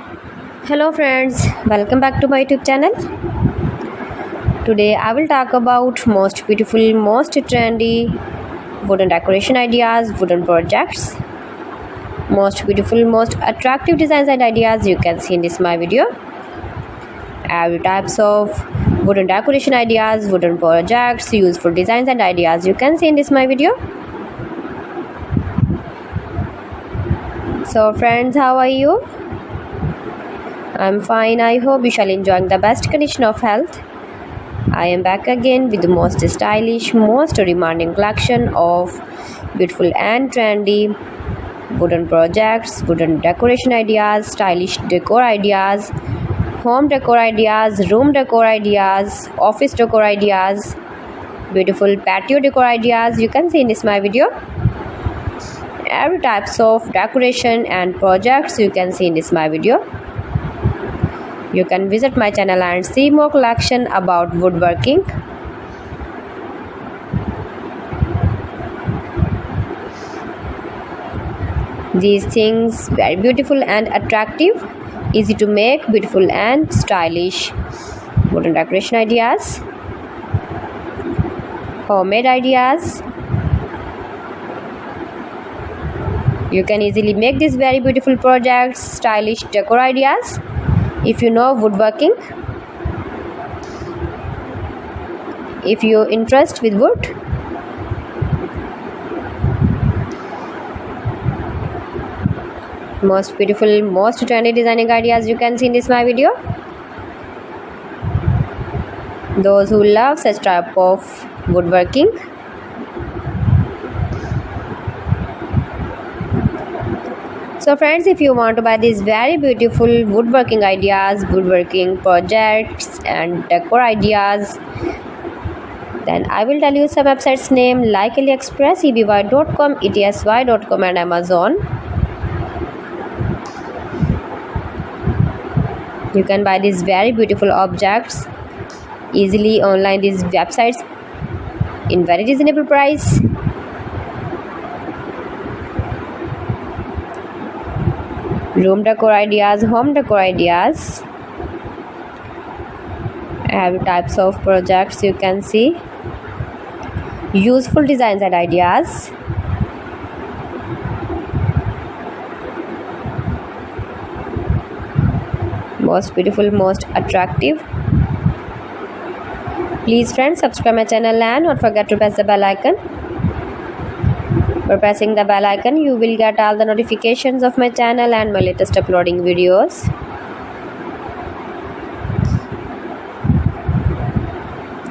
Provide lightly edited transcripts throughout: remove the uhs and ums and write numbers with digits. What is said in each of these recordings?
Hello friends, welcome back to my YouTube channel. Today I will talk about most beautiful, most trendy wooden decoration ideas, wooden projects, most beautiful, most attractive designs and ideas you can see in this my video. Every types of wooden decoration ideas, wooden projects, useful designs and ideas you can see in this my video. So friends, how are you? I'm fine. I hope you shall enjoying the best condition of health. I am back again with the most stylish, most demanding collection of beautiful and trendy wooden projects, wooden decoration ideas, stylish decor ideas, home decor ideas, room decor ideas, office decor ideas, beautiful patio decor ideas you can see in this my video. Every types of decoration and projects you can see in this my video. You can visit my channel and see more collection about woodworking. These things very beautiful and attractive, easy to make, beautiful and stylish wooden decoration ideas, homemade ideas. You can easily make these very beautiful projects, stylish decor ideas. If you know woodworking, if you interest with wood, most beautiful, most trendy designing ideas you can see in this my video. Those who love such type of woodworking, so friends, if you want to buy these very beautiful woodworking ideas, woodworking projects and decor ideas, then I will tell you some websites name like AliExpress, eBay.com, ETSY.com and Amazon. You can buy these very beautiful objects easily online, these websites in very reasonable price. Room decor ideas, home decor ideas, every types of projects you can see, useful designs and ideas, most beautiful, most attractive. Please friends, subscribe my channel and don't forget to press the bell icon. For pressing the bell icon, you will get all the notifications of my channel and my latest uploading videos.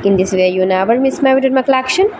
In this way, you never miss my video in my collection.